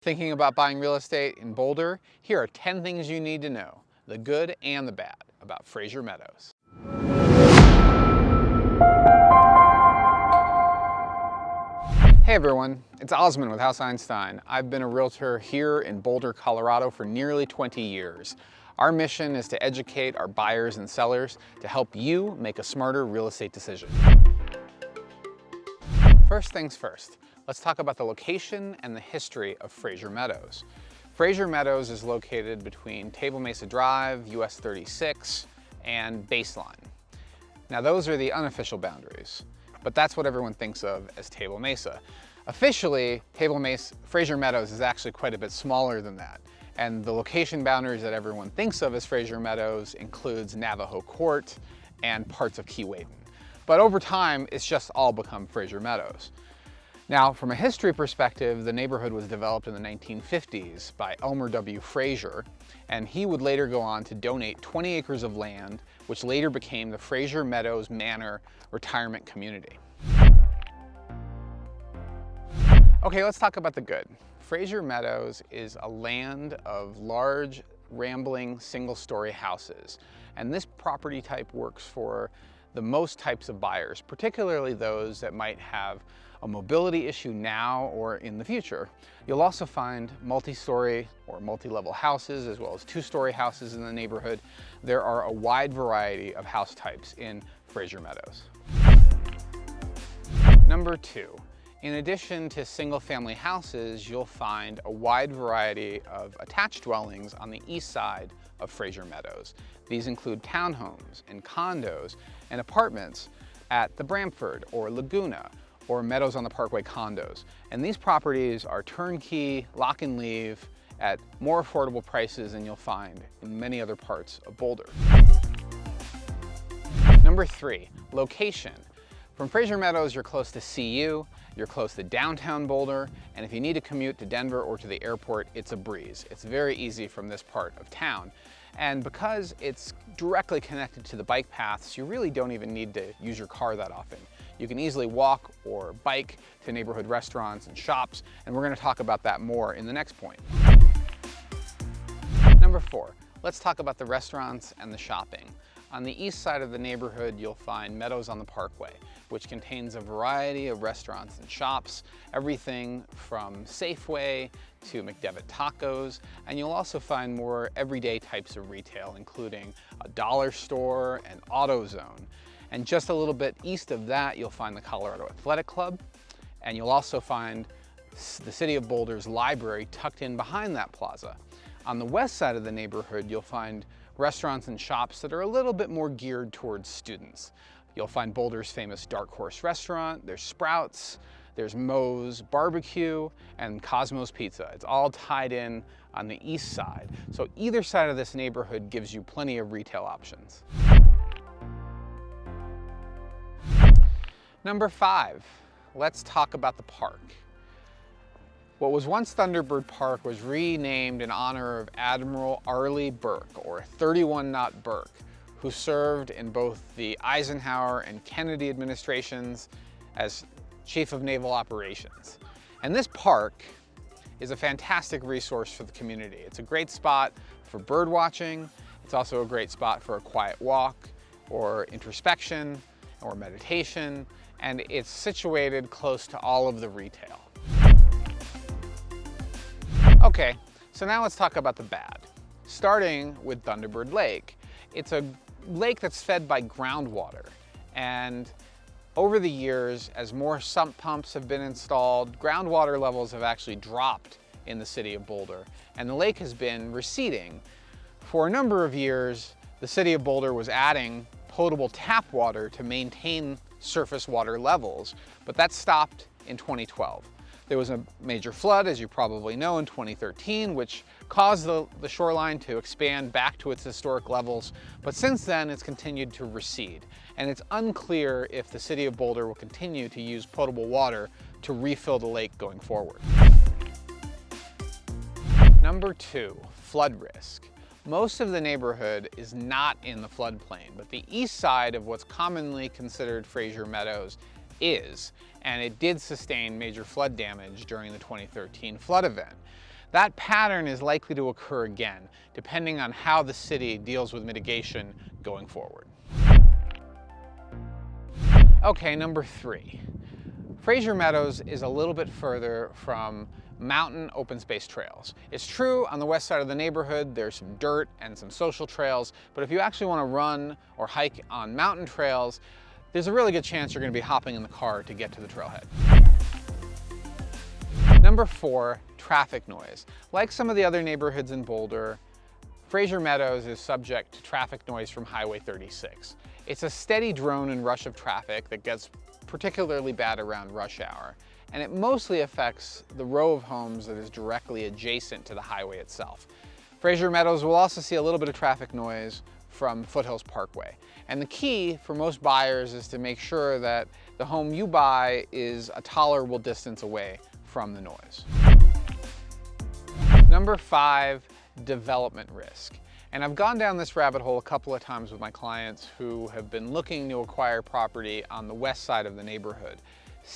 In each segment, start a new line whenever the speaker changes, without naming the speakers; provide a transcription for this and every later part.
Thinking about buying real estate in Boulder? Here are 10 things you need to know, the good and the bad, about Frasier Meadows. Hey everyone, it's Osman with House Einstein. I've been a realtor here in Boulder, Colorado for nearly 20 years. Our mission is to educate our buyers and sellers to help you make a smarter real estate decision. First things first, let's talk about the location and the history of Frasier Meadows. Frasier Meadows is located between Table Mesa Drive, US 36, and Baseline. Now those are the unofficial boundaries, but that's what everyone thinks of as Table Mesa. Officially, Frasier Meadows is actually quite a bit smaller than that, and the location boundaries that everyone thinks of as Frasier Meadows includes Navajo Court and parts of Key Waden. But over time, it's just all become Frasier Meadows. Now, from a history perspective, the neighborhood was developed in the 1950s by Elmer W. Frasier, and he would later go on to donate 20 acres of land, which later became the Frasier Meadows Manor Retirement Community. Okay, let's talk about the good. Frasier Meadows is a land of large, rambling, single-story houses, and this property type works for the most types of buyers, particularly those that might have a mobility issue now or in the future. You'll also find multi-story or multi-level houses as well as two-story houses in the neighborhood. There are a wide variety of house types in Frasier Meadows. Number 2. In addition to single-family houses, you'll find a wide variety of attached dwellings on the east side of Frasier Meadows. These include townhomes and condos and apartments at the Bramford or Laguna or Meadows on the Parkway condos. And these properties are turnkey, lock and leave at more affordable prices than you'll find in many other parts of Boulder. Number 3, location. From Frasier Meadows, you're close to CU, you're close to downtown Boulder, and if you need to commute to Denver or to the airport, it's a breeze. It's very easy from this part of town. And because it's directly connected to the bike paths, you really don't even need to use your car that often. You can easily walk or bike to neighborhood restaurants and shops, and we're going to talk about that more in the next point. Number 4, let's talk about the restaurants and the shopping. On the east side of the neighborhood, you'll find Meadows on the Parkway, which contains a variety of restaurants and shops, everything from Safeway to McDevitt Tacos, and you'll also find more everyday types of retail, including a dollar store and AutoZone. And just a little bit east of that, you'll find the Colorado Athletic Club, and you'll also find the City of Boulder's library tucked in behind that plaza. On the west side of the neighborhood, you'll find restaurants and shops that are a little bit more geared towards students. You'll find Boulder's famous Dark Horse restaurant, there's Sprouts, there's Moe's Barbecue, and Cosmo's Pizza. It's all tied in on the east side. So either side of this neighborhood gives you plenty of retail options. Number 5, let's talk about the park. What was once Thunderbird Park was renamed in honor of Admiral Arleigh Burke, or 31-Knot Burke, who served in both the Eisenhower and Kennedy administrations as Chief of Naval Operations. And this park is a fantastic resource for the community. It's a great spot for bird watching. It's also a great spot for a quiet walk or introspection or meditation. And it's situated close to all of the retail. Okay, so now let's talk about the bad. Starting with Thunderbird Lake. It's a lake that's fed by groundwater, and over the years, as more sump pumps have been installed, groundwater levels have actually dropped in the city of Boulder, and the lake has been receding. For a number of years, the city of Boulder was adding potable tap water to maintain surface water levels, but that stopped in 2012. There was a major flood, as you probably know, in 2013, which caused the shoreline to expand back to its historic levels. But since then, it's continued to recede. And it's unclear if the city of Boulder will continue to use potable water to refill the lake going forward. Number 2, flood risk. Most of the neighborhood is not in the floodplain, but the east side of what's commonly considered Frasier Meadows is, and it did sustain major flood damage during the 2013 flood event. That pattern is likely to occur again, depending on how the city deals with mitigation going forward. Okay, number 3. Frasier Meadows is a little bit further from mountain open space trails. It's true on the west side of the neighborhood there's some dirt and some social trails, but if you actually want to run or hike on mountain trails, there's a really good chance you're going to be hopping in the car to get to the trailhead. Number 4, traffic noise. Like some of the other neighborhoods in Boulder, Frasier Meadows is subject to traffic noise from Highway 36. It's a steady drone and rush of traffic that gets particularly bad around rush hour, and it mostly affects the row of homes that is directly adjacent to the highway itself. Frasier Meadows will also see a little bit of traffic noise from Foothills Parkway. And the key for most buyers is to make sure that the home you buy is a tolerable distance away from the noise. Number 5, development risk. And I've gone down this rabbit hole a couple of times with my clients who have been looking to acquire property on the west side of the neighborhood.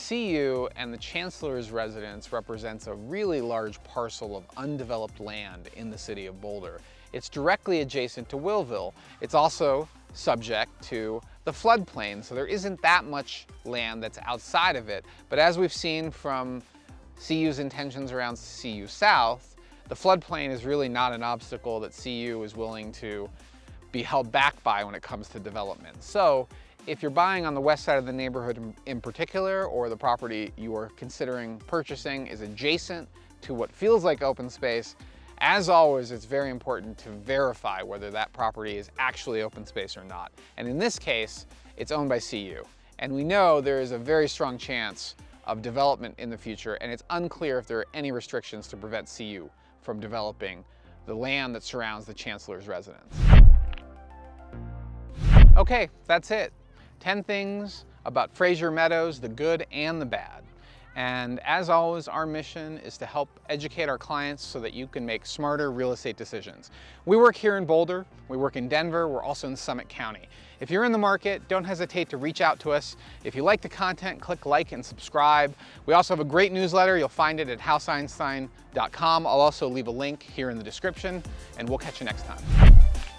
CU and the Chancellor's residence represents a really large parcel of undeveloped land in the city of Boulder. It's directly adjacent to Willville. It's also subject to the floodplain, so there isn't that much land that's outside of it. But as we've seen from CU's intentions around CU South, the floodplain is really not an obstacle that CU is willing to be held back by when it comes to development. So if you're buying on the west side of the neighborhood in particular, or the property you are considering purchasing is adjacent to what feels like open space, as always, it's very important to verify whether that property is actually open space or not. And in this case, it's owned by CU. And we know there is a very strong chance of development in the future, and it's unclear if there are any restrictions to prevent CU from developing the land that surrounds the Chancellor's residence. Okay, that's it. 10 things about Frasier Meadows, the good and the bad. And as always, our mission is to help educate our clients so that you can make smarter real estate decisions. We work here in Boulder, we work in Denver, we're also in Summit County. If you're in the market, don't hesitate to reach out to us. If you like the content, click like and subscribe. We also have a great newsletter. You'll find it at houseeinstein.com. I'll also leave a link here in the description, and we'll catch you next time.